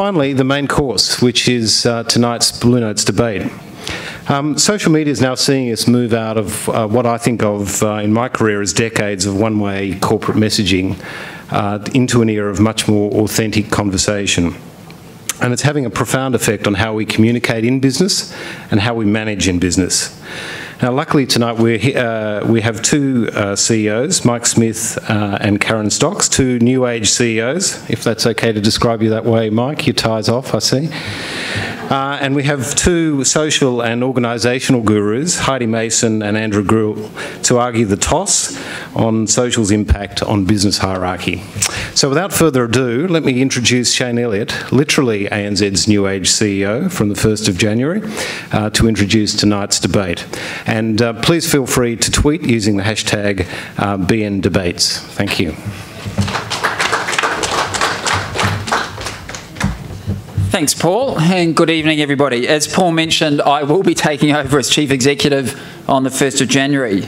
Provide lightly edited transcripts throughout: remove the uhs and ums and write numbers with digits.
finally, the main course, which is tonight's BlueNotes Debate. Social media is now seeing us move out of what I think of in my career as decades of one-way corporate messaging into an era of much more authentic conversation. And it's having a profound effect on how we communicate in business and how we manage in business. Now, luckily tonight we have two CEOs, Mike Smith and Karen Stocks, two new age CEOs, if that's okay to describe you that way, Mike. Your tie's off, I see. And we have two social and organisational gurus, Heidi Mason and Andrew Gruhl, to argue the toss on social's impact on business hierarchy. So without further ado, let me introduce Shane Elliott, literally ANZ's New Age CEO from the 1st of January, to introduce tonight's debate. And please feel free to tweet using the hashtag BNDebates. Thank you. Thanks, Paul, and good evening, everybody. As Paul mentioned, I will be taking over as Chief Executive on the 1st of January.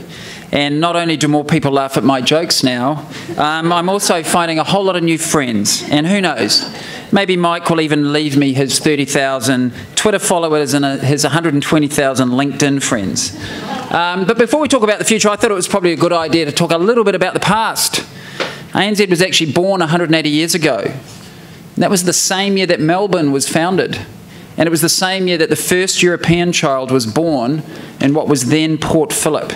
And not only do more people laugh at my jokes now, I'm also finding a whole lot of new friends. And who knows, maybe Mike will even leave me his 30,000 Twitter followers and his 120,000 LinkedIn friends. But before we talk about the future, I thought it was probably a good idea to talk a little bit about the past. ANZ was actually born 180 years ago. And that was the same year that Melbourne was founded. And it was the same year that the first European child was born in what was then Port Phillip.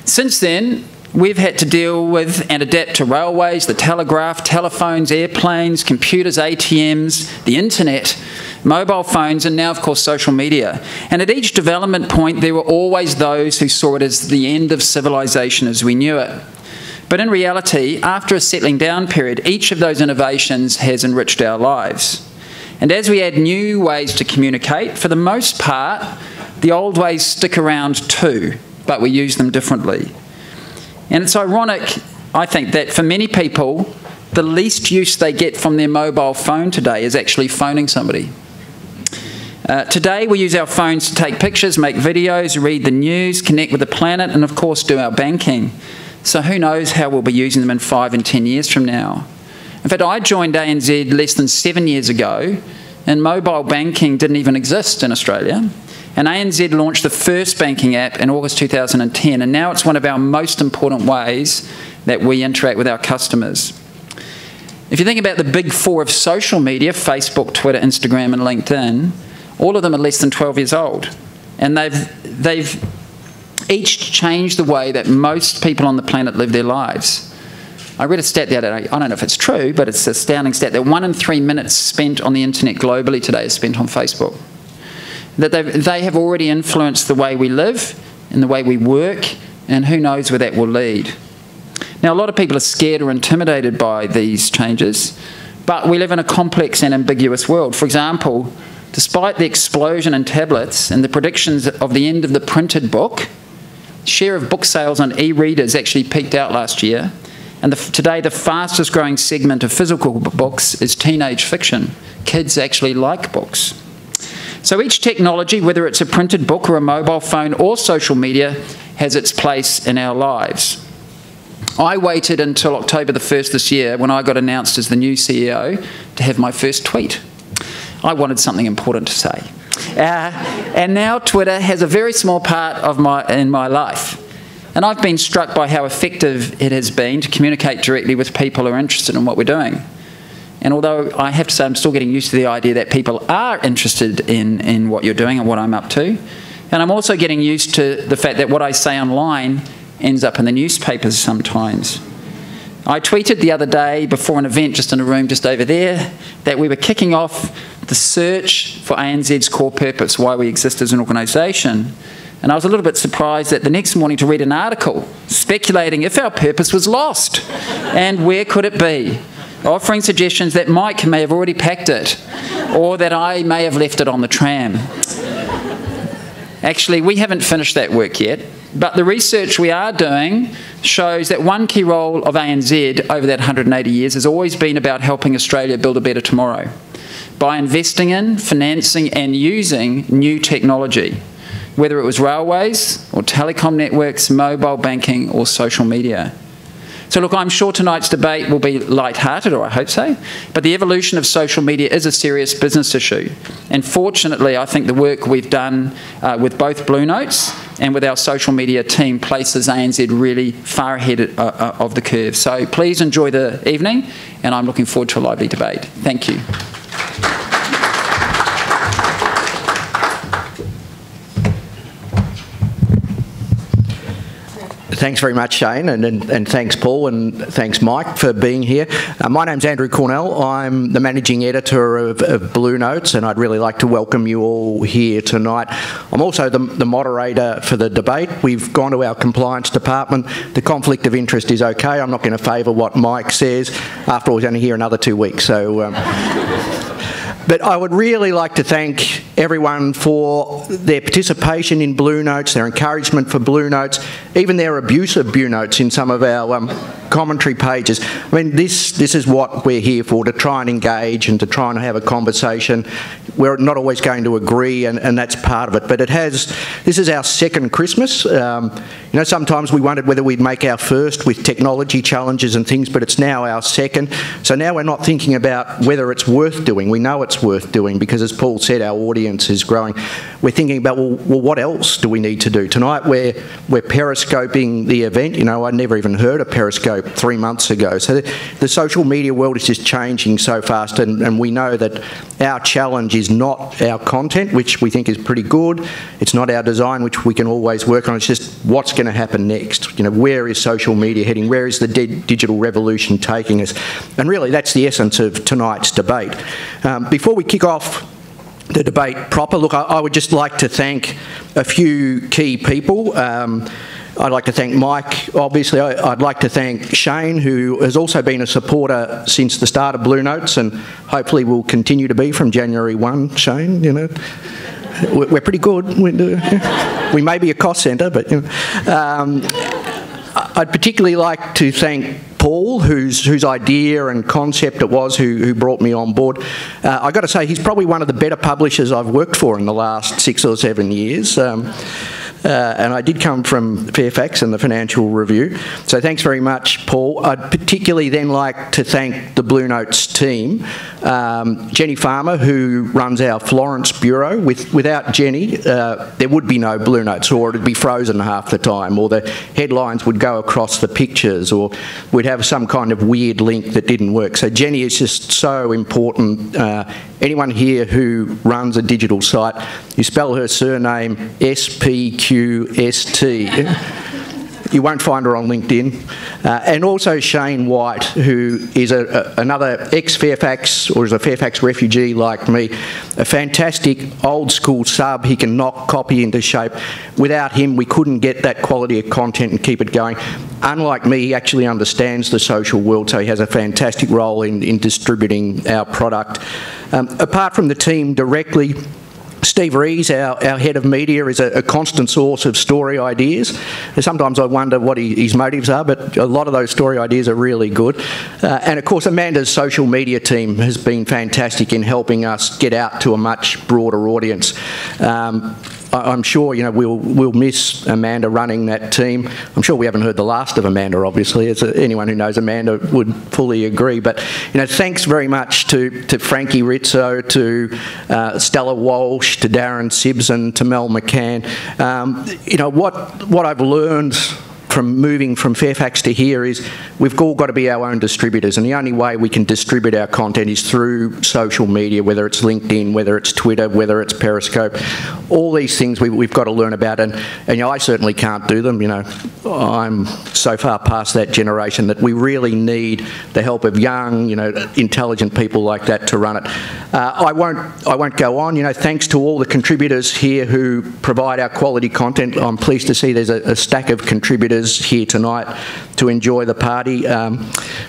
Since then, we've had to deal with and adapt to railways, the telegraph, telephones, airplanes, computers, ATMs, the internet, mobile phones, and now, of course, social media. And at each development point, there were always those who saw it as the end of civilization as we knew it. But in reality, after a settling down period, each of those innovations has enriched our lives. And as we add new ways to communicate, for the most part, the old ways stick around too, but we use them differently. And it's ironic, I think, that for many people, the least use they get from their mobile phone today is actually phoning somebody. Today, we use our phones to take pictures, make videos, read the news, connect with the planet, and of course, do our banking. So who knows how we'll be using them in 5 and 10 years from now. In fact, I joined ANZ less than 7 years ago, and mobile banking didn't even exist in Australia. And ANZ launched the first banking app in August 2010, and now it's one of our most important ways that we interact with our customers. If you think about the big four of social media, Facebook, Twitter, Instagram, and LinkedIn, all of them are less than 12 years old. And they've each changed the way that most people on the planet live their lives. I read a stat the other day, I don't know if it's true, but it's an astounding stat that 1 in 3 minutes spent on the internet globally today is spent on Facebook. That they have already influenced the way we live and the way we work, and who knows where that will lead. Now, a lot of people are scared or intimidated by these changes, but we live in a complex and ambiguous world. For example, despite the explosion in tablets and the predictions of the end of the printed book, share of book sales on e-readers actually peaked out last year, and today the fastest growing segment of physical books is teenage fiction. Kids actually like books. So each technology, whether it's a printed book or a mobile phone or social media, has its place in our lives. I waited until October the 1st this year when I got announced as the new CEO to have my first tweet. I wanted something important to say. And now Twitter has a very small part in my life. And I've been struck by how effective it has been to communicate directly with people who are interested in what we're doing. And although I have to say I'm still getting used to the idea that people are interested in what you're doing and what I'm up to, and I'm also getting used to the fact that what I say online ends up in the newspapers sometimes. I tweeted the other day before an event just in a room just over there that we were kicking off the search for ANZ's core purpose, why we exist as an organisation. And I was a little bit surprised that the next morning to read an article speculating if our purpose was lost and where could it be, offering suggestions that Mike may have already packed it or that I may have left it on the tram. Actually, we haven't finished that work yet, but the research we are doing shows that one key role of ANZ over that 180 years has always been about helping Australia build a better tomorrow by investing in, financing and using new technology, whether it was railways or telecom networks, mobile banking or social media. So look, I'm sure tonight's debate will be light-hearted, or I hope so, but the evolution of social media is a serious business issue. And fortunately, I think the work we've done with both BlueNotes and with our social media team places ANZ really far ahead of the curve. So please enjoy the evening, and I'm looking forward to a lively debate. Thank you. Thanks very much, Shane, and thanks, Paul, and thanks, Mike, for being here. My name's Andrew Cornell. I'm the managing editor of BlueNotes, and I'd really like to welcome you all here tonight. I'm also the moderator for the debate. We've gone to our compliance department. The conflict of interest is okay. I'm not going to favour what Mike says. After all, he's only here another 2 weeks, so... But I would really like to thank everyone for their participation in BlueNotes, their encouragement for BlueNotes, even their abuse of BlueNotes in some of our commentary pages. I mean, this is what we're here for, to try and engage and to try and have a conversation. We're not always going to agree, and that's part of it. But this is our second Christmas. You know, sometimes we wondered whether we'd make our first with technology challenges and things, but it's now our second. So now we're not thinking about whether it's worth doing. We know it's worth doing because, as Paul said, our audience is growing. We're thinking about, well, what else do we need to do? Tonight we're periscoping the event. You know, I'd never even heard of Periscope 3 months ago. So the social media world is just changing so fast, and we know that our challenge is not our content, which we think is pretty good. It's not our design, which we can always work on. It's just what's going to happen next. You know, where is social media heading? Where is the digital revolution taking us? And really, that's the essence of tonight's debate. Before we kick off the debate proper, look, I would just like to thank a few key people. I'd like to thank Mike, obviously. I'd like to thank Shane, who has also been a supporter since the start of BlueNotes, and hopefully will continue to be from January 1, Shane, you know. We're pretty good. We may be a cost centre, but, you know. I'd particularly like to thank Paul, whose idea and concept it was, who brought me on board. I've got to say, he's probably one of the better publishers I've worked for in the last 6 or 7 years. And I did come from Fairfax and the Financial Review. So thanks very much, Paul. I'd particularly then like to thank the BlueNotes team. Jenny Farmer, who runs our Florence Bureau. Without Jenny, there would be no BlueNotes, or it'd be frozen half the time, or the headlines would go across the pictures, or we'd have some kind of weird link that didn't work. So Jenny is just so important. Anyone here who runs a digital site, you spell her surname SPQST. You won't find her on LinkedIn. And also Shane White, who is another ex-Fairfax, or is a Fairfax refugee like me, a fantastic old-school sub. He can knock copy into shape. Without him, we couldn't get that quality of content and keep it going. Unlike me, he actually understands the social world, so he has a fantastic role in distributing our product. Apart from the team directly, Steve Rees, our head of media, is a constant source of story ideas. Sometimes I wonder what his motives are, but a lot of those story ideas are really good. And of course, Amanda's social media team has been fantastic in helping us get out to a much broader audience. I'm sure, you know, we'll miss Amanda running that team. I'm sure we haven't heard the last of Amanda, obviously. Anyone who knows Amanda would fully agree. But, you know, thanks very much to Frankie Rizzo, to Stella Walsh, to Darren Sibson, to Mel McCann. You know, what I've learned from moving from Fairfax to here is we've all got to be our own distributors, and the only way we can distribute our content is through social media, whether it's LinkedIn, whether it's Twitter, whether it's Periscope. All these things we've got to learn about, and you know, I certainly can't do them. You know, I'm so far past that generation that we really need the help of young, you know, intelligent people like that to run it. I won't go on. You know, thanks to all the contributors here who provide our quality content. I'm pleased to see there's a stack of contributors here tonight to enjoy the party. So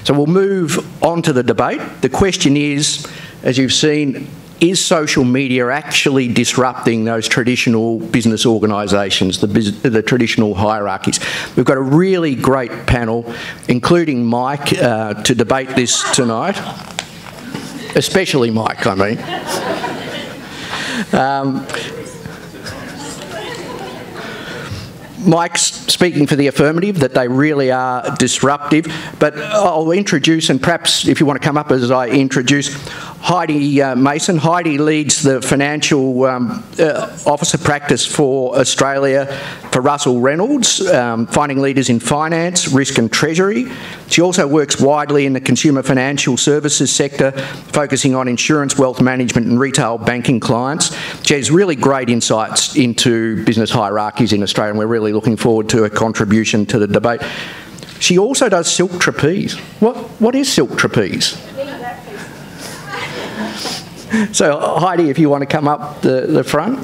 we'll move on to the debate. The question is, as you've seen, is social media actually disrupting those traditional business organisations, the traditional hierarchies? We've got a really great panel, including Mike, to debate this tonight. Especially Mike, I mean. Mike's speaking for the affirmative, that they really are disruptive. But I'll introduce, and perhaps if you want to come up as I introduce, Heidi Mason. Heidi leads the financial officer practice for Australia for Russell Reynolds, finding leaders in finance, risk and treasury. She also works widely in the consumer financial services sector, focusing on insurance, wealth management and retail banking clients. She has really great insights into business hierarchies in Australia, and we're really looking forward to her contribution to the debate. She also does silk trapeze. What is silk trapeze? So Heidi, if you want to come up the front.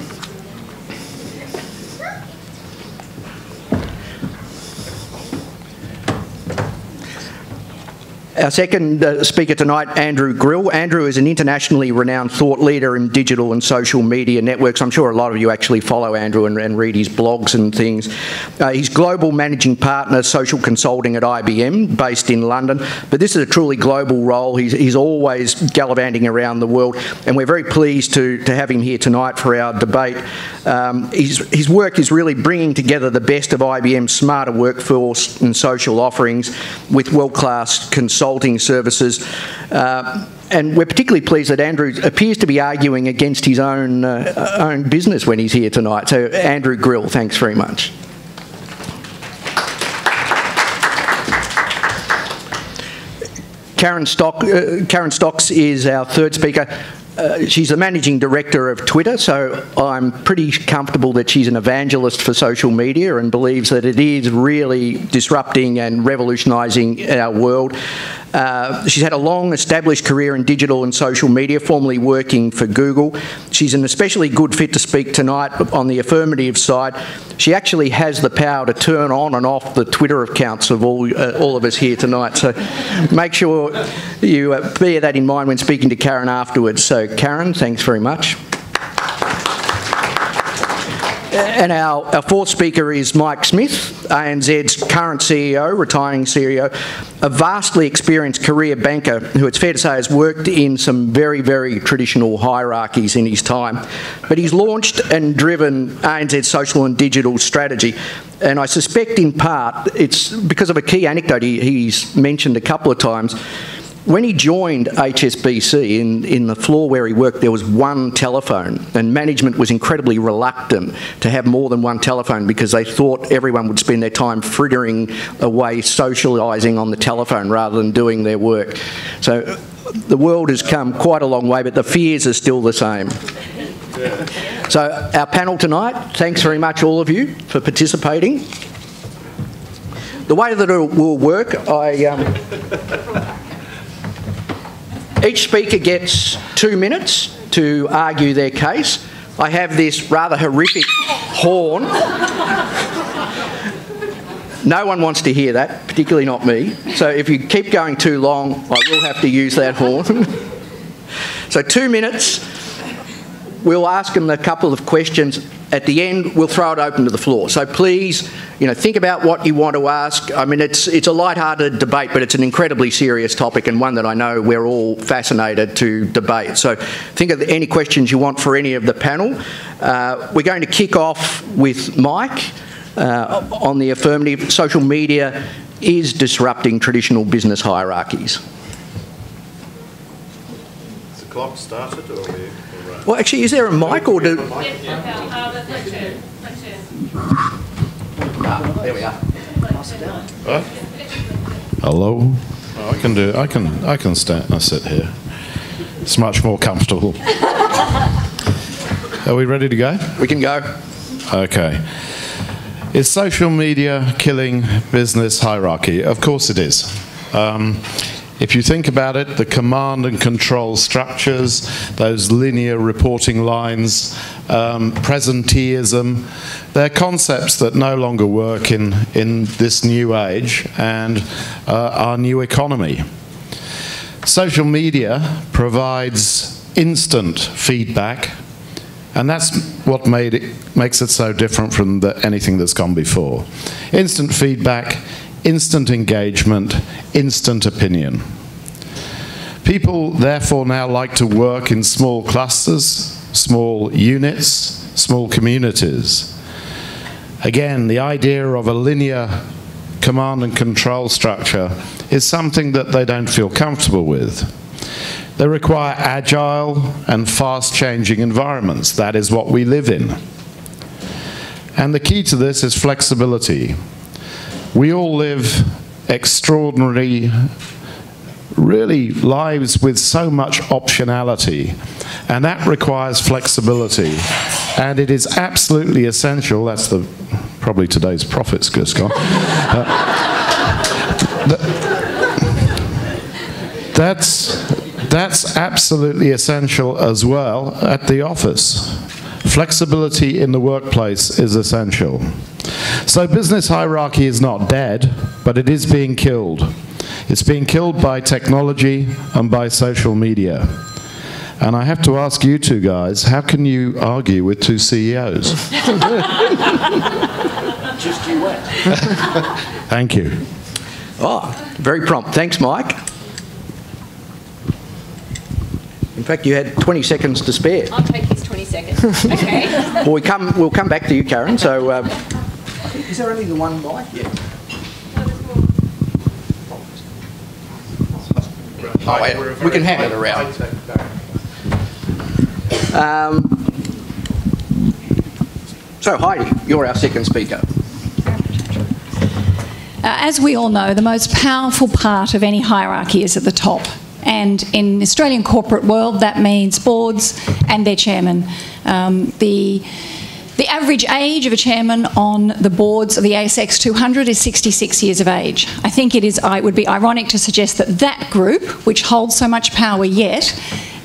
Our second speaker tonight, Andrew Grill. Andrew is an internationally renowned thought leader in digital and social media networks. I'm sure a lot of you actually follow Andrew and read his blogs and things. He's global managing partner, social consulting at IBM, based in London. But this is a truly global role. He's always gallivanting around the world, and we're very pleased to have him here tonight for our debate. His work is really bringing together the best of IBM's smarter workforce and social offerings with world-class consulting services, and we're particularly pleased that Andrew appears to be arguing against his own business when he's here tonight. So Andrew Grill, thanks very much. Karen Stocks is our third speaker. She's the managing director of Twitter, so I'm pretty comfortable that she's an evangelist for social media and believes that it is really disrupting and revolutionising our world. She's had a long established career in digital and social media, formerly working for Google. She's an especially good fit to speak tonight on the affirmative side. She actually has the power to turn on and off the Twitter accounts of all of us here tonight, so make sure you bear that in mind when speaking to Karen afterwards. So Karen, thanks very much. And our fourth speaker is Mike Smith, ANZ's current CEO, retiring CEO, a vastly experienced career banker who, it's fair to say, has worked in some very, very traditional hierarchies in his time. But he's launched and driven ANZ's social and digital strategy. And I suspect in part it's because of a key anecdote he's mentioned a couple of times. When he joined HSBC, in the floor where he worked, there was one telephone, and management was incredibly reluctant to have more than one telephone because they thought everyone would spend their time frittering away socialising on the telephone rather than doing their work. So the world has come quite a long way, but the fears are still the same. So our panel tonight, thanks very much all of you for participating. The way that it will work, each speaker gets 2 minutes to argue their case. I have this rather horrific horn. No one wants to hear that, particularly not me. So if you keep going too long, I will have to use that horn. So 2 minutes. We'll ask them a couple of questions. At the end, we'll throw it open to the floor. So please, think about what you want to ask. I mean, it's a light-hearted debate, but it's an incredibly serious topic and one that I know we're all fascinated to debate. So think of any questions you want for any of the panel. We're going to kick off with Mike on the affirmative. Social media is disrupting traditional business hierarchies. Has the clock started or are we... Well, actually, is there a mic or do... There we are. Hello. Oh, I can stand. I sit here. It's much more comfortable. Are we ready to go? We can go. Okay. Is social media killing business hierarchy? Of course it is. If you think about it, the command and control structures, those linear reporting lines, presenteeism, they're concepts that no longer work in this new age and our new economy. Social media provides instant feedback, and that's what makes it so different from anything that's gone before. Instant feedback, instant engagement, instant opinion. People therefore now like to work in small clusters, small units, small communities. Again, the idea of a linear command and control structure is something that they don't feel comfortable with. They require agile and fast-changing environments. That is what we live in. And the key to this is flexibility. We all live extraordinary, really, lives with so much optionality, and that requires flexibility. And it is absolutely essential, that's probably today's profits, Scott. That's absolutely essential as well at the office. Flexibility in the workplace is essential. So business hierarchy is not dead, but it is being killed. It's being killed by technology and by social media. And I have to ask you two guys, how can you argue with two CEOs? Just you wait. Thank you. Oh, very prompt. Thanks, Mike. In fact, you had 20 seconds to spare. I'll take his 20 seconds. Okay. Well, we'll come back to you, Karen. So, is there only the one mic? Yeah. Oh, yeah. We can hand it around. So, Heidi, you're our second speaker. As we all know, the most powerful part of any hierarchy is at the top. And in the Australian corporate world, that means boards and their chairman. The average age of a chairman on the boards of the ASX 200 is 66 years of age. I think it would be ironic to suggest that that group, which holds so much power yet,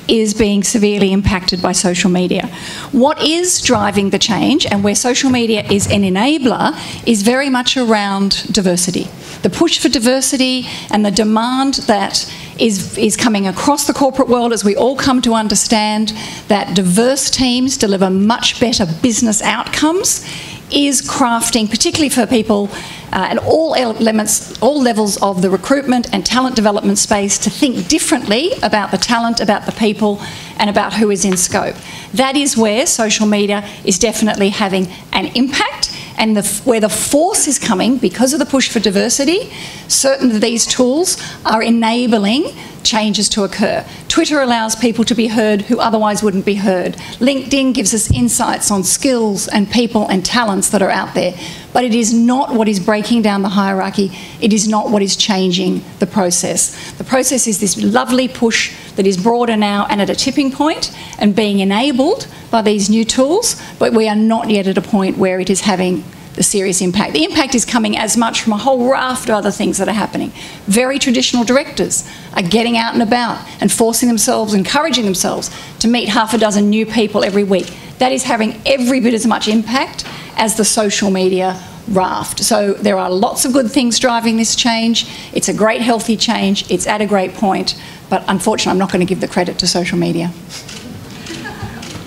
is being severely impacted by social media. What is driving the change, and where social media is an enabler, is very much around diversity. The push for diversity and the demand that is coming across the corporate world as we all come to understand that diverse teams deliver much better business outcomes is crafting, particularly for people at all elements, all levels of the recruitment and talent development space, to think differently about the talent, about the people, and about who is in scope. That is where social media is definitely having an impact, and where the force is coming because of the push for diversity. Certain of these tools are enabling changes to occur. Twitter allows people to be heard who otherwise wouldn't be heard. LinkedIn gives us insights on skills and people and talents that are out there. But it is not what is breaking down the hierarchy. It is not what is changing the process. The process is this lovely push that is broader now and at a tipping point and being enabled by these new tools, but we are not yet at a point where it is having the serious impact. The impact is coming as much from a whole raft of other things that are happening. Very traditional directors are getting out and about and forcing themselves, encouraging themselves to meet half a dozen new people every week. That is having every bit as much impact as the social media raft. So there are lots of good things driving this change. It's a great healthy change. It's at a great point, but unfortunately I'm not going to give the credit to social media.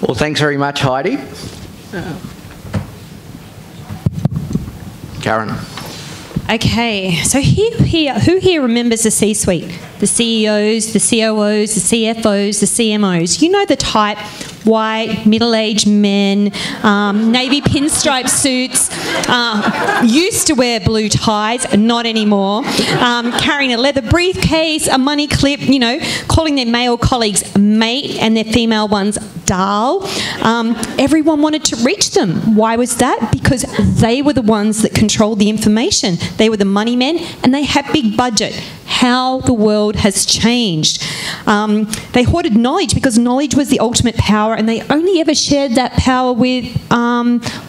Well, thanks very much, Heidi. Karen. Okay, so who here remembers the C-suite? The CEOs, the COOs, the CFOs, the CMOs. You know the type: white, middle-aged men, navy pinstripe suits, used to wear blue ties, not anymore, carrying a leather briefcase, a money clip, you know, calling their male colleagues mate and their female ones darl. Everyone wanted to reach them. Why was that? Because they were the ones that controlled the information. They were the money men and they had big budget. How the world has changed. They hoarded knowledge because knowledge was the ultimate power, and they only ever shared that power with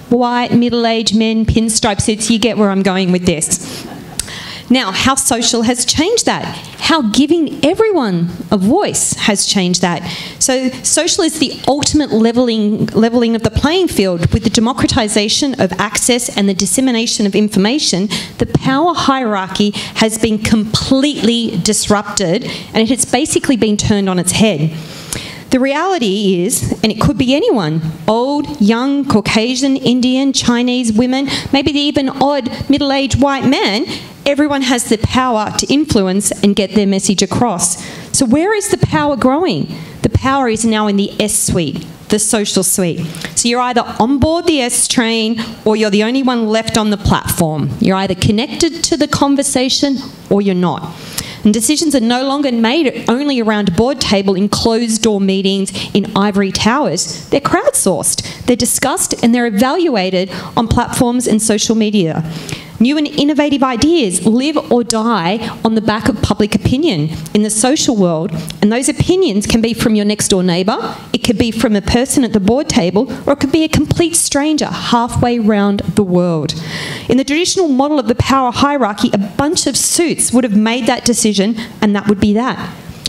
white, middle-aged men, pinstripe suits. You get where I'm going with this. Now, how social has changed that. How giving everyone a voice has changed that. So social is the ultimate levelling of the playing field. With the democratisation of access and the dissemination of information, the power hierarchy has been completely disrupted, and it has basically been turned on its head. The reality is, and it could be anyone, old, young, Caucasian, Indian, Chinese women, maybe the even odd middle-aged white man, everyone has the power to influence and get their message across. So where is the power growing? The power is now in the S suite, the social suite. So you're either on board the S train or you're the only one left on the platform. You're either connected to the conversation or you're not. And decisions are no longer made only around a board table in closed-door meetings in ivory towers. They're crowdsourced, they're discussed, and they're evaluated on platforms and social media. New and innovative ideas live or die on the back of public opinion in the social world, and those opinions can be from your next-door neighbour, it could be from a person at the board table, or it could be a complete stranger halfway round the world. In the traditional model of the power hierarchy, a bunch of suits would have made that decision, and that would be that.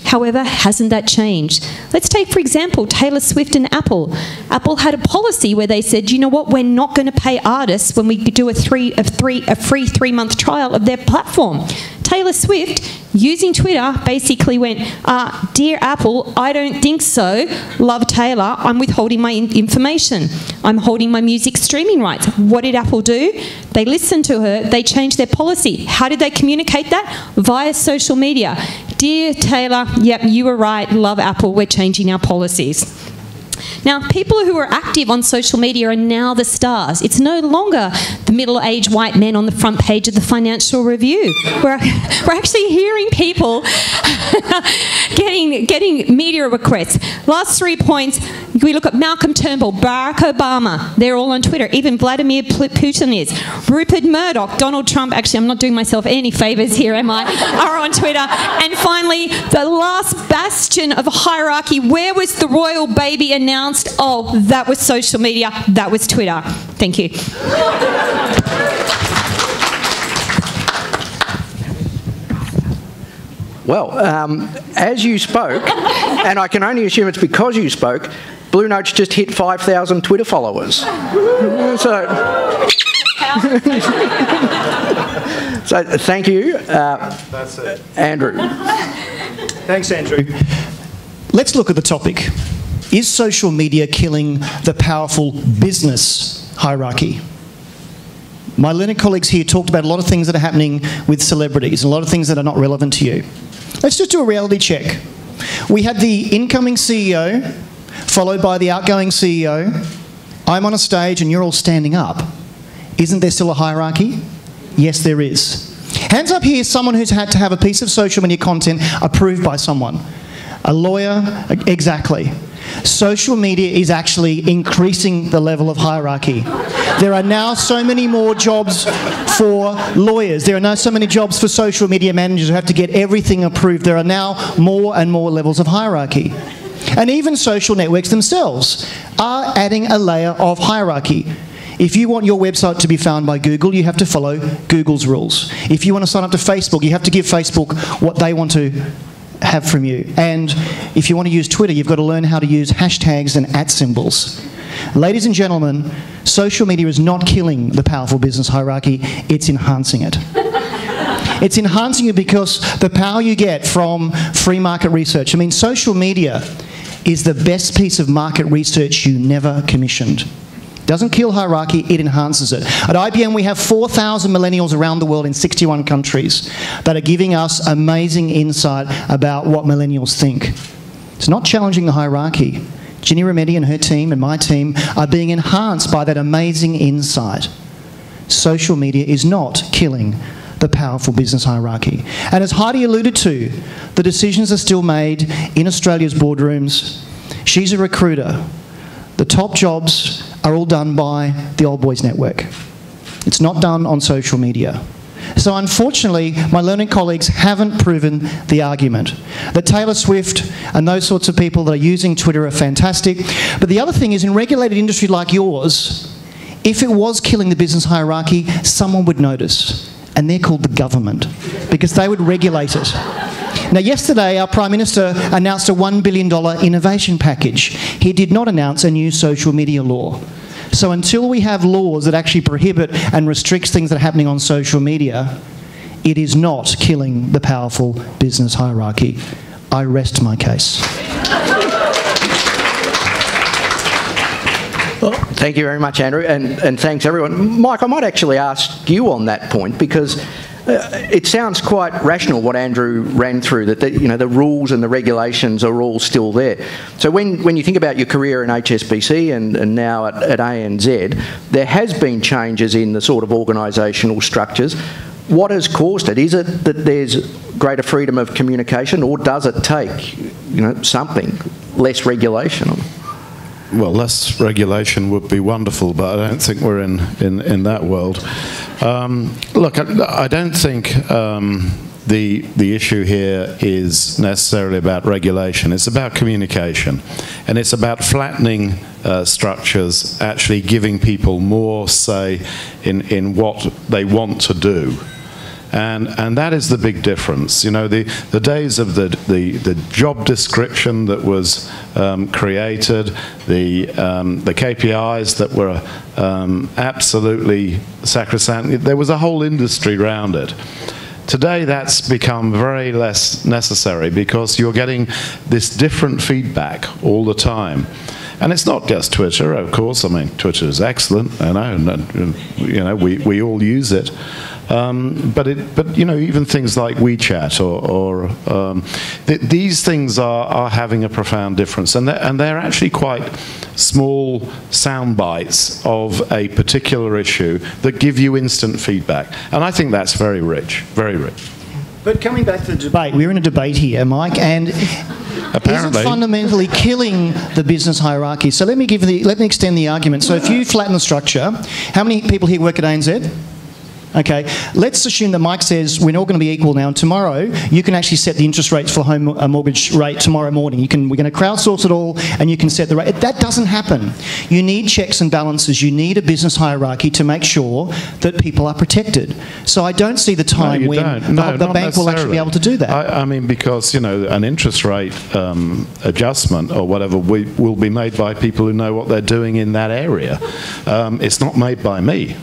However, hasn't that changed? Let's take, for example, Taylor Swift and Apple. Apple had a policy where they said, you know what, we're not going to pay artists when we do a free 3-month trial of their platform. Taylor Swift, using Twitter, basically went, dear Apple, I don't think so. Love Taylor, I'm withholding my information. I'm holding my music streaming rights. What did Apple do? They listened to her, they changed their policy. How did they communicate that? Via social media. Dear Taylor, yep, you were right, love Apple, we're changing our policies. Now, people who are active on social media are now the stars. It's no longer the middle-aged white men on the front page of the Financial Review. We're actually hearing people getting media requests. Last 3 points, we look at Malcolm Turnbull, Barack Obama, they're all on Twitter. Even Vladimir Putin is. Rupert Murdoch, Donald Trump, actually I'm not doing myself any favours here, am I, are on Twitter. And finally, the last bastion of hierarchy, where was the royal baby announced? Oh, that was social media, that was Twitter. Thank you. Well, as you spoke, and I can only assume it's because you spoke, Blue Notes just hit 5,000 Twitter followers. So thank you, That's it. Andrew. Thanks, Andrew. Let's look at the topic. Is social media killing the powerful business hierarchy? My learned colleagues here talked about a lot of things that are happening with celebrities and a lot of things that are not relevant to you. Let's just do a reality check. We had the incoming CEO, followed by the outgoing CEO. I'm on a stage and you're all standing up. Isn't there still a hierarchy? Yes, there is. Hands up here, someone who's had to have a piece of social media content approved by someone. A lawyer, exactly. Social media is actually increasing the level of hierarchy. There are now so many more jobs for lawyers. There are now so many jobs for social media managers who have to get everything approved. There are now more and more levels of hierarchy. And even social networks themselves are adding a layer of hierarchy. If you want your website to be found by Google, you have to follow Google's rules. If you want to sign up to Facebook, you have to give Facebook what they want to have from you. And if you want to use Twitter, you've got to learn how to use hashtags and @ symbols. Ladies and gentlemen, social media is not killing the powerful business hierarchy, it's enhancing it. It's enhancing it because the power you get from free market research. I mean, social media is the best piece of market research you never commissioned. Doesn't kill hierarchy, it enhances it. At IBM, we have 4,000 millennials around the world in 61 countries that are giving us amazing insight about what millennials think. It's not challenging the hierarchy. Ginny Remedi and her team and my team are being enhanced by that amazing insight. Social media is not killing the powerful business hierarchy. And as Heidi alluded to, the decisions are still made in Australia's boardrooms. She's a recruiter. The top jobs are all done by the Old Boys Network. It's not done on social media. So unfortunately, my learning colleagues haven't proven the argument. That Taylor Swift and those sorts of people that are using Twitter are fantastic. But the other thing is, in regulated industry like yours, if it was killing the business hierarchy, someone would notice. And they're called the government, because they would regulate it. Now, yesterday, our Prime Minister announced a $1 billion innovation package. He did not announce a new social media law. So until we have laws that actually prohibit and restrict things that are happening on social media, it is not killing the powerful business hierarchy. I rest my case. Well, thank you very much, Andrew, and thanks everyone. Mike, I might actually ask you on that point, because It sounds quite rational what Andrew ran through, that the rules and the regulations are all still there. So when you think about your career in HSBC and now at ANZ, there has been changes in the sort of organisational structures. What has caused it? Is it that there's greater freedom of communication, or does it take something, less regulation? Well, less regulation would be wonderful, but I don't think we're in that world. Look, I don't think the issue here is necessarily about regulation. It's about communication, and it's about flattening structures, actually giving people more say in what they want to do. And that is the big difference. The days of the job description that was created, the KPIs that were absolutely sacrosanct, there was a whole industry around it. Today that's become very less necessary because you're getting this different feedback all the time. And it's not just Twitter, of course. I mean, Twitter is excellent, and we all use it. But even things like WeChat these things are having a profound difference, and they're actually quite small sound bites of a particular issue that give you instant feedback, and I think that's very rich, very rich. But coming back to the debate, we're in a debate here, Mike, and apparently, is it fundamentally killing the business hierarchy? So let me extend the argument. So if you flatten the structure, how many people here work at ANZ? Okay, let's assume that Mike says we're all going to be equal now, and tomorrow you can actually set the interest rates for the home mortgage rate tomorrow morning. We're going to crowdsource it all, and you can set the rate. That doesn't happen. You need checks and balances. You need a business hierarchy to make sure that people are protected. So I don't see the time when the bank will actually be able to do that. I mean, because an interest rate adjustment or whatever will be made by people who know what they're doing in that area. It's not made by me.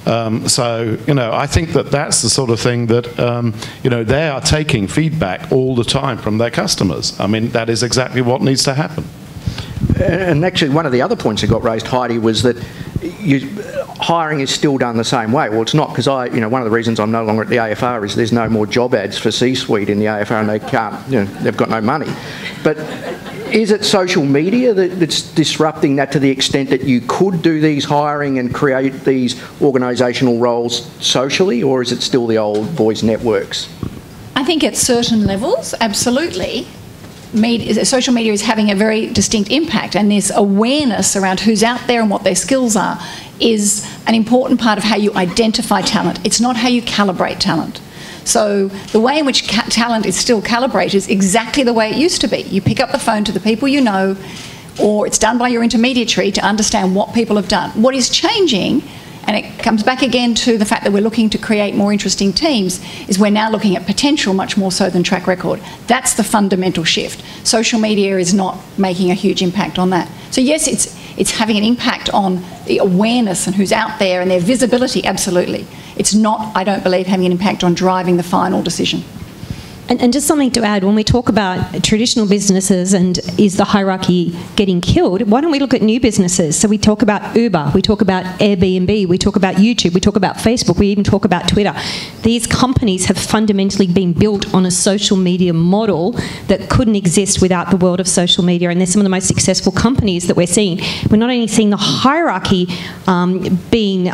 I think that's the sort of thing that, they are taking feedback all the time from their customers. I mean, that is exactly what needs to happen. And actually, one of the other points that got raised, Heidi, was that hiring is still done the same way. Well, it's not, because one of the reasons I'm no longer at the AFR is there's no more job ads for C-suite in the AFR, and they can't, they've got no money. But is it social media that's disrupting that to the extent that you could do these hiring and create these organisational roles socially, or is it still the old voice networks? I think at certain levels, absolutely. Social media is having a very distinct impact, and this awareness around who's out there and what their skills are is an important part of how you identify talent. It's not how you calibrate talent. So the way in which talent is still calibrated is exactly the way it used to be. You pick up the phone to the people you know, or it's done by your intermediary to understand what people have done. What is changing, and it comes back again to the fact that we're looking to create more interesting teams, is we're now looking at potential much more so than track record. That's the fundamental shift. Social media is not making a huge impact on that. So yes, it's having an impact on the awareness and who's out there and their visibility, absolutely. It's not, I don't believe, having an impact on driving the final decision. And just something to add, when we talk about traditional businesses and is the hierarchy getting killed, why don't we look at new businesses? So we talk about Uber, we talk about Airbnb, we talk about YouTube, we talk about Facebook, we even talk about Twitter. These companies have fundamentally been built on a social media model that couldn't exist without the world of social media, and they're some of the most successful companies that we're seeing. We're not only seeing the hierarchy being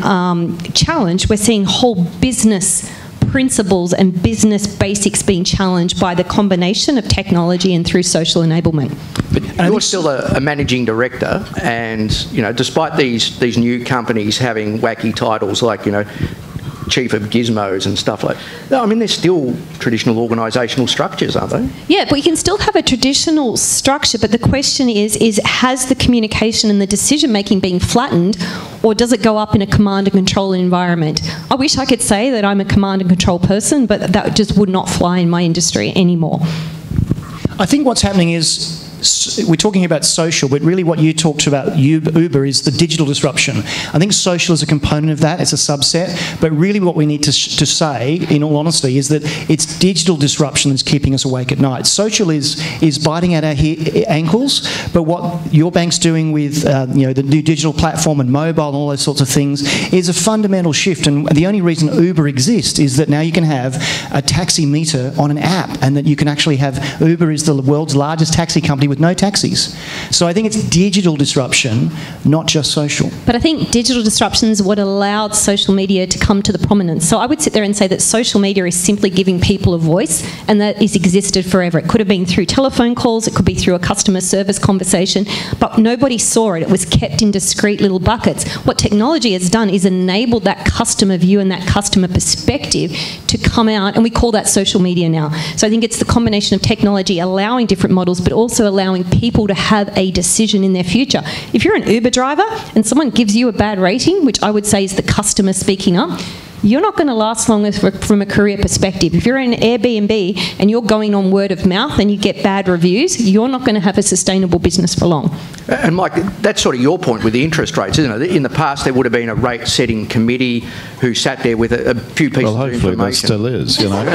challenged, we're seeing whole business principles and business basics being challenged by the combination of technology and through social enablement. But you're still a managing director, and despite these new companies having wacky titles like chief of gizmos and stuff like that, I mean, they're still traditional organisational structures, aren't they? Yeah, but you can still have a traditional structure, but the question is has the communication and the decision making been flattened, or does it go up in a command and control environment? I wish I could say that I'm a command and control person, but that just would not fly in my industry anymore. I think what's happening is we're talking about social, but really what you talked about, Uber, is the digital disruption. I think social is a component of that, it's a subset, but really what we need to say, in all honesty, is that it's digital disruption that's keeping us awake at night. Social is biting at our ankles, but what your bank's doing with the new digital platform and mobile and all those sorts of things is a fundamental shift, and the only reason Uber exists is that now you can have a taxi meter on an app, and that you can actually have, Uber is the world's largest taxi company with no taxis. So I think it's digital disruption, not just social. But I think digital disruption is what allowed social media to come to the prominence. So I would sit there and say that social media is simply giving people a voice, and that has existed forever. It could have been through telephone calls, it could be through a customer service conversation, but nobody saw it. It was kept in discrete little buckets. What technology has done is enabled that customer view and that customer perspective to come out, and we call that social media now. So I think it's the combination of technology allowing different models, but also allowing people to have a decision in their future. If you're an Uber driver and someone gives you a bad rating, which I would say is the customer speaking up, you're not going to last long from a career perspective. If you're in Airbnb and you're going on word of mouth and you get bad reviews, you're not going to have a sustainable business for long. And Mike, that's sort of your point with the interest rates, isn't it? In the past, there would have been a rate-setting committee who sat there with a few pieces of information. Well, hopefully there still is, you know.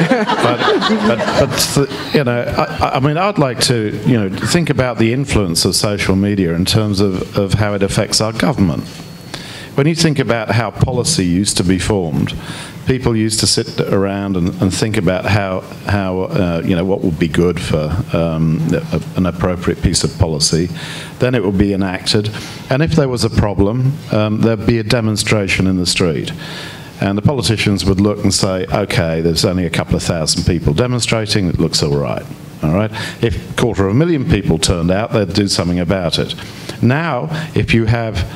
but you know, I mean, I'd like to, you know, think about the influence of social media in terms of how it affects our government. When you think about how policy used to be formed, people used to sit around and think about how you know, what would be good for an appropriate piece of policy. Then it would be enacted, and if there was a problem, there'd be a demonstration in the street. And the politicians would look and say, okay, there's only a couple of thousand people demonstrating, it looks all right. All right. If 250,000 people turned out, they'd do something about it. Now, if you have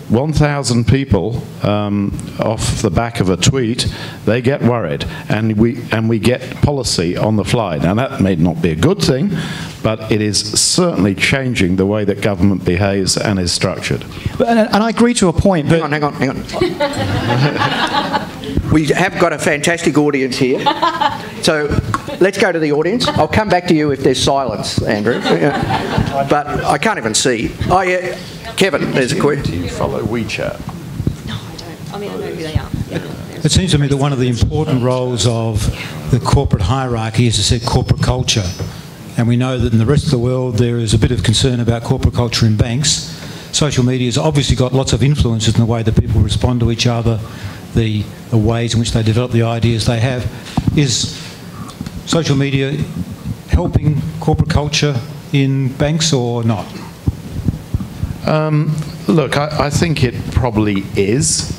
1,000 people off the back of a tweet, they get worried, and we get policy on the fly. Now that may not be a good thing, but it is certainly changing the way that government behaves and is structured. And I agree to a point, but... Hang on. We have got a fantastic audience here. So let's go to the audience. I'll come back to you if there's silence, Andrew. But I can't even see. Oh, yeah. Kevin, there's a question. Do you follow WeChat? No, I don't. I mean, I know who they are. Yeah. It seems to me that one of the important roles of the corporate hierarchy is to set corporate culture. And we know that in the rest of the world there is a bit of concern about corporate culture in banks. Social media has obviously got lots of influences in the way that people respond to each other, the ways in which they develop the ideas they have. Is social media helping corporate culture in banks or not? Look, I think it probably is,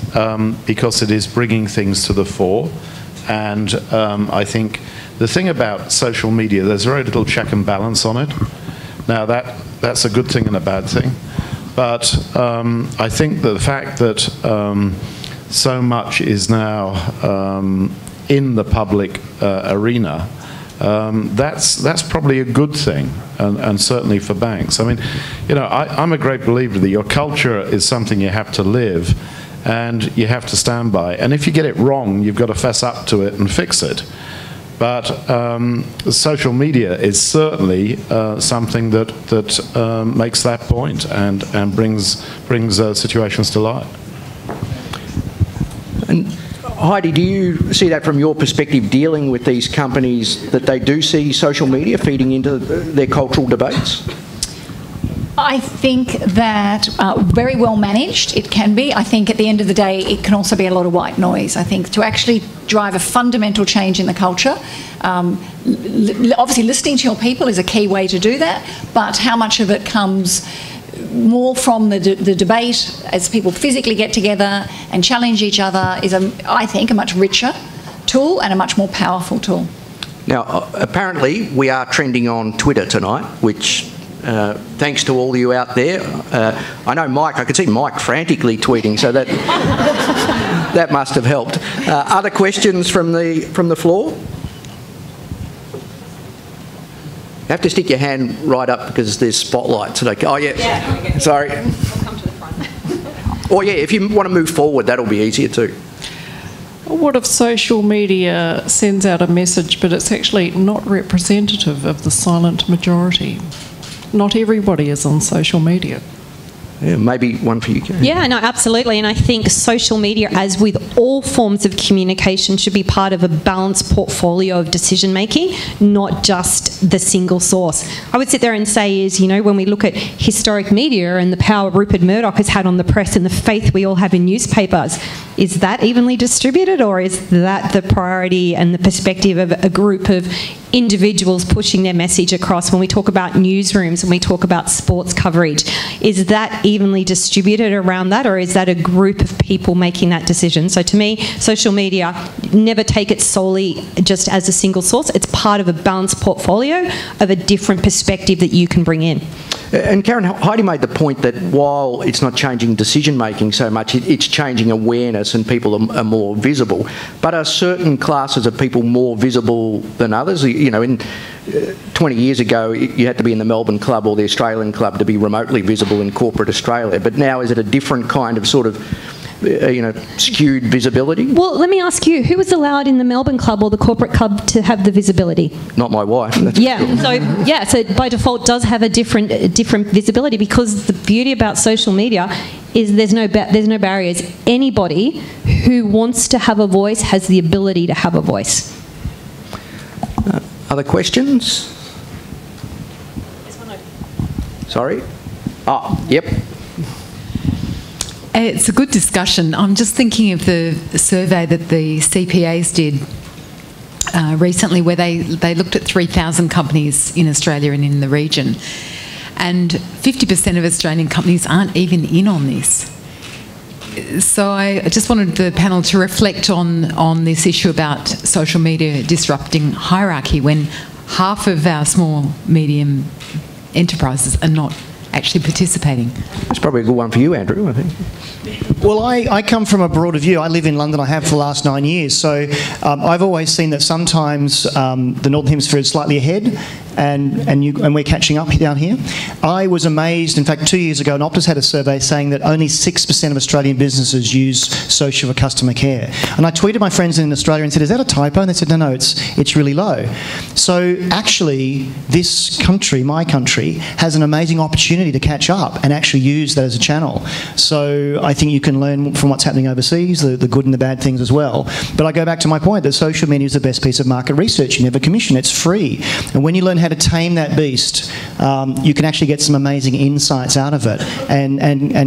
because it is bringing things to the fore, and I think the thing about social media, there's very little check and balance on it. Now that's a good thing and a bad thing, but I think that the fact that so much is now in the public arena, that's probably a good thing, and certainly for banks. I mean, you know, I'm a great believer that your culture is something you have to live, and you have to stand by. And if you get it wrong, you've got to fess up to it and fix it. But social media is certainly something that makes that point and brings situations to light. And Heidi, do you see that from your perspective, dealing with these companies, that they do see social media feeding into their cultural debates? I think that very well managed it can be. I think at the end of the day it can also be a lot of white noise. I think to actually drive a fundamental change in the culture, obviously listening to your people is a key way to do that, but how much of it comes more from the debate as people physically get together and challenge each other is, I think, a much richer tool and a much more powerful tool. Now, apparently we are trending on Twitter tonight, which, thanks to all you out there, I know Mike, I could see Mike frantically tweeting, so that that must have helped. Other questions from the floor? You have to stick your hand right up because there's spotlights. Oh, yeah. Sorry. I'll come to the front. Or, yeah, if you want to move forward, that'll be easier too. What if social media sends out a message, but it's actually not representative of the silent majority? not everybody is on social media. Yeah, maybe one for you, Karen. Yeah, no, absolutely. And I think social media, as with all forms of communication, should be part of a balanced portfolio of decision making, not just the single source. I would sit there and say is, you know, when we look at historic media and the power Rupert Murdoch has had on the press and the faith we all have in newspapers, is that evenly distributed, or is that the priority and the perspective of a group of individuals pushing their message across? When we talk about newsrooms, when we talk about sports coverage, is that evenly distributed around that, or is that a group of people making that decision? So to me, social media, never take it solely just as a single source. It's part of a balanced portfolio of a different perspective that you can bring in. And Karen, Heidi made the point that while it's not changing decision making so much, it's changing awareness and people are more visible. But are certain classes of people more visible than others? You know, in 20 years ago, you had to be in the Melbourne Club or the Australian Club to be remotely visible in corporate Australia. But now is it a different kind of sort of skewed visibility? Well, let me ask you, who was allowed in the Melbourne Club or the corporate club to have the visibility? Not my wife. So by default does have a different visibility, because the beauty about social media is there's no barriers. Anybody who wants to have a voice has the ability to have a voice. Other questions? Sorry? Oh, yep. It's a good discussion. I'm just thinking of the survey that the CPAs did recently, where they looked at 3,000 companies in Australia and in the region, and 50% of Australian companies aren't even in on this. So I just wanted the panel to reflect on this issue about social media disrupting hierarchy, when half of our small, medium enterprises are not actually participating. That's probably a good one for you, Andrew, I think. Well, I come from a broader view. I live in London. I have for the last 9 years. So I've always seen that sometimes the Northern Hemisphere is slightly ahead, and we're catching up down here. I was amazed. In fact, 2 years ago, Optus had a survey saying that only 6% of Australian businesses use social for customer care. And I tweeted my friends in Australia and said, "Is that a typo?" And they said, "No, it's really low." So actually, this country, my country, has an amazing opportunity to catch up and actually use that as a channel. So I think you can learn from what's happening overseas, the good and the bad things as well. But I go back to my point that social media is the best piece of market research. You never commission, it's free. And when you learn how to tame that beast, you can actually get some amazing insights out of it. And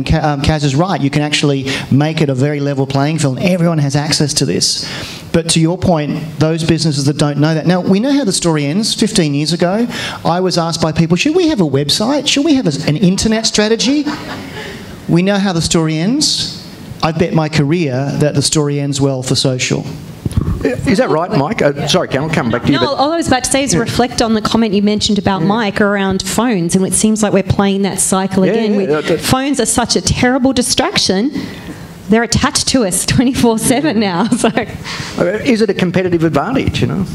Kaz is right, you can actually make it a very level playing field, and everyone has access to this. But to your point, those businesses that don't know that. Now, we know how the story ends. 15 years ago, I was asked by people, should we have a website? Should we have an internet strategy? We know how the story ends. I bet my career that the story ends well for social. Is that right, Mike? Sorry, Karen, I'll come back to you. No, all I was about to say is reflect on the comment you mentioned about Mike around phones, and it seems like we're playing that cycle again. Phones are such a terrible distraction. They're attached to us 24/7 now. So, is it a competitive advantage, you know?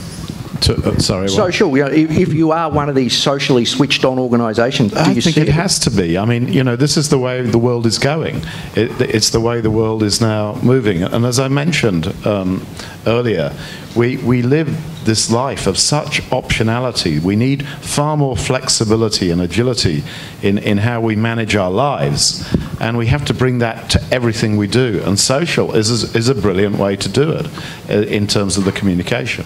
Sorry, what? Social, you know, if you are one of these socially switched on organisations, I think it has to be. I mean, you know, this is the way the world is going. It's the way the world is now moving. And as I mentioned earlier, we live this life of such optionality. We need far more flexibility and agility in how we manage our lives. And we have to bring that to everything we do. And social is a brilliant way to do it in terms of the communication.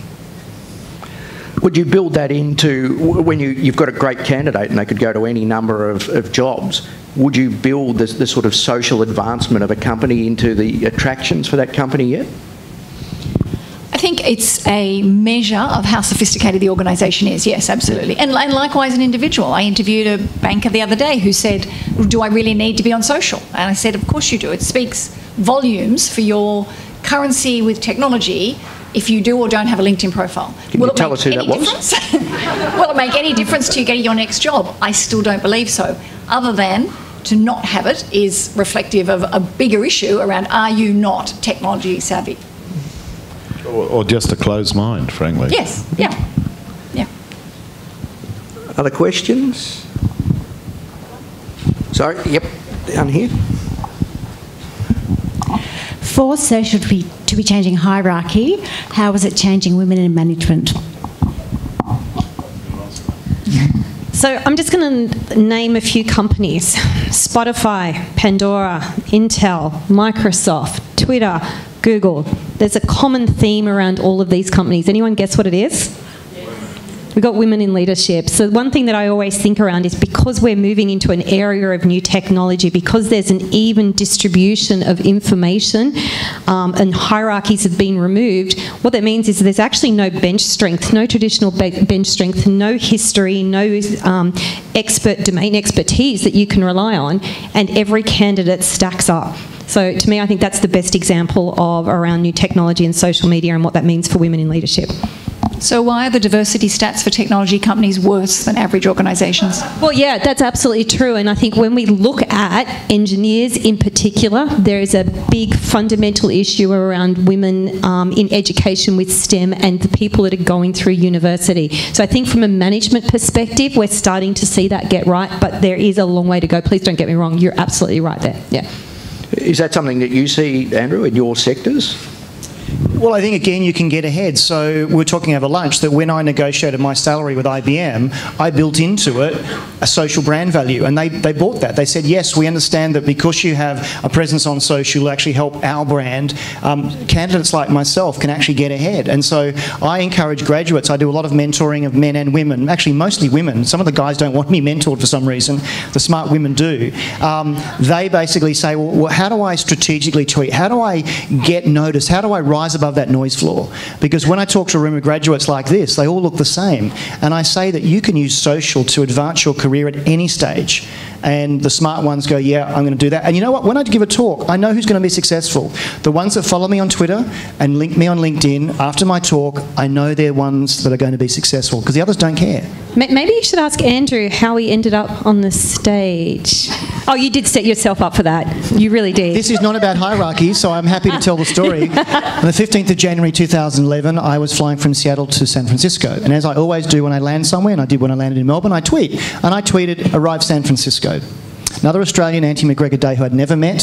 Would you build that into, when you've got a great candidate and they could go to any number of jobs, would you build the sort of social advancement of a company into the attractions for that company yet? I think it's a measure of how sophisticated the organisation is, yes, absolutely. And likewise an individual. I interviewed a banker the other day who said, do I really need to be on social? And I said, of course you do. It speaks volumes for your currency with technology if you do or don't have a LinkedIn profile. Can you tell us who that was? Will it make any difference to you getting your next job? I still don't believe so. Other than to not have it is reflective of a bigger issue around, are you not technology savvy? Or just a closed mind, frankly. Yes, yeah. Other questions? Sorry, yep, down here. For social to be changing hierarchy, how is it changing women in management? So I'm just going to name a few companies. Spotify, Pandora, Intel, Microsoft, Twitter, Google. There's a common theme around all of these companies. Anyone guess what it is? We've got women in leadership. So one thing that I always think around is because we're moving into an area of new technology, because there's an even distribution of information and hierarchies have been removed, what that means is there's actually no bench strength, no traditional bench strength, no history, no domain expertise that you can rely on, and every candidate stacks up. So to me, I think that's the best example of around new technology and social media and what that means for women in leadership. So why are the diversity stats for technology companies worse than average organisations? Well, yeah, that's absolutely true. And I think when we look at engineers in particular, there is a big fundamental issue around women in education with STEM and the people that are going through university. So I think from a management perspective, we're starting to see that get right, but there is a long way to go. Please don't get me wrong, you're absolutely right there. Yeah. Is that something that you see, Andrew, in your sectors? Well, I think, again, you can get ahead. So we were talking over lunch that when I negotiated my salary with IBM, I built into it a social brand value, and they bought that. They said, yes, we understand that because you have a presence on social, you'll actually help our brand. Candidates like myself can actually get ahead. And so I encourage graduates. I do a lot of mentoring of men and women, actually mostly women. Some of the guys don't want me mentored for some reason. The smart women do. They basically say, well, how do I strategically tweet? How do I get noticed? How do I rise above that noise floor? Because when I talk to a room of graduates like this, they all look the same. And I say that you can use social to advance your career at any stage. And the smart ones go, yeah, I'm going to do that. And you know what? When I give a talk, I know who's going to be successful. The ones that follow me on Twitter and link me on LinkedIn after my talk, I know they're ones that are going to be successful because the others don't care. Maybe you should ask Andrew how he ended up on the stage. Oh, you did set yourself up for that. You really did. This is not about hierarchy, so I'm happy to tell the story. On the 15th of January 2011, I was flying from Seattle to San Francisco. And as I always do when I land somewhere, and I did when I landed in Melbourne, I tweet. And I tweeted, "Arrived San Francisco." Another Australian, Anti-McGregor Day, who I'd never met,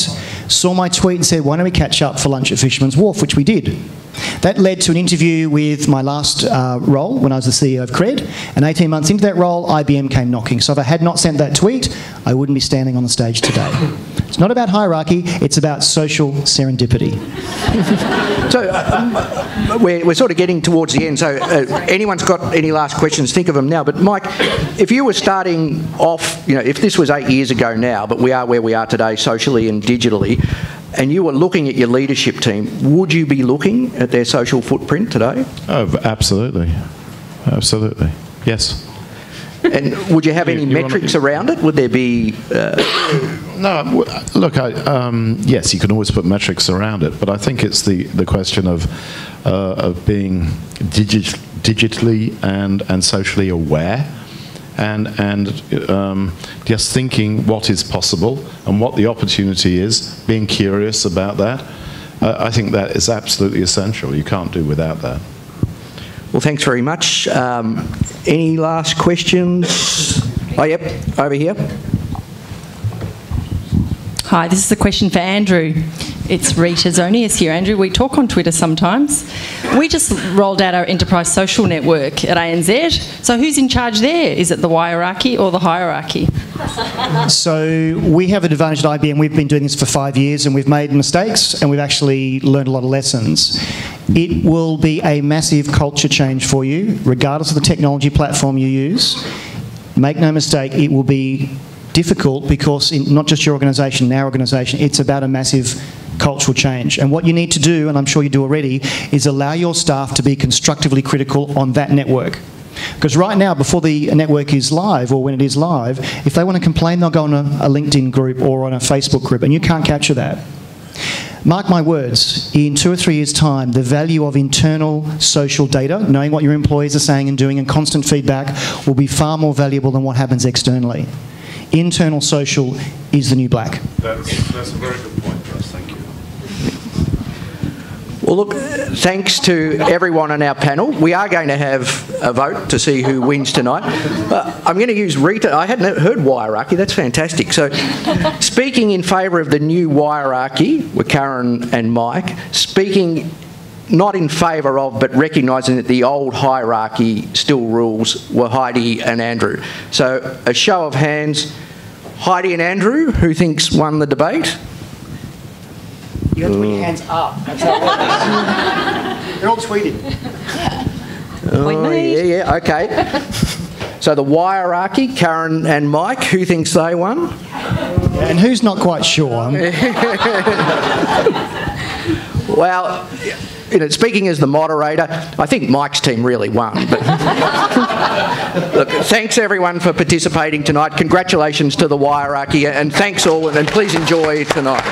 saw my tweet and said, why don't we catch up for lunch at Fisherman's Wharf, which we did. That led to an interview with my last role when I was the CEO of Cred, and 18 months into that role, IBM came knocking. So if I had not sent that tweet, I wouldn't be standing on the stage today. It's not about hierarchy, it's about social serendipity. So we're sort of getting towards the end, so anyone's got any last questions, think of them now. But Mike, if you were starting off, you know, if this was 8 years ago now, but we are where we are today socially and digitally, and you were looking at your leadership team, would you be looking at their social footprint today? Oh, absolutely. Absolutely. Yes. And would you have any metrics around it? Would there be... No, look, yes, you can always put metrics around it, but I think it's the question of being digitally and socially aware, and just thinking what is possible and what the opportunity is, being curious about that. I think that is absolutely essential. You can't do without that. Well, thanks very much. Any last questions? Oh, yep, over here. Hi, this is a question for Andrew. It's Rita Zonius here. Andrew, we talk on Twitter sometimes. We just rolled out our enterprise social network at ANZ. So who's in charge there? Is it the hierarchy or the hierarchy? So we have an advantage at IBM. We've been doing this for 5 years and we've made mistakes and we've actually learned a lot of lessons. It will be a massive culture change for you, regardless of the technology platform you use. Make no mistake, it will be difficult because in not just your organisation, our organisation, it's about a massive cultural change. And what you need to do, and I'm sure you do already, is allow your staff to be constructively critical on that network. Because right now, before the network is live, or when it is live, if they want to complain, they'll go on a LinkedIn group or on a Facebook group, and you can't capture that. Mark my words, in 2 or 3 years' time, the value of internal social data, knowing what your employees are saying and doing, and constant feedback will be far more valuable than what happens externally. Internal social is the new black. That's a very good point, Russ. Thank you. Well, look, thanks to everyone on our panel. We are going to have a vote to see who wins tonight. I'm going to use Rita. I hadn't heard hierarchy. That's fantastic. So, speaking in favour of the new hierarchy were Karen and Mike. Speaking not in favour of, but recognising that the old hierarchy still rules, were Heidi and Andrew. So a show of hands, Heidi and Andrew, who thinks won the debate? You have to put your hands up. That's how it works. They're all tweeting. Oh, yeah, okay. So the hierarchy, Karen and Mike, who thinks they won? And who's not quite sure? Well, speaking as the moderator, I think Mike's team really won. But look, thanks everyone for participating tonight. Congratulations to the hierarchy, and thanks all, and please enjoy tonight.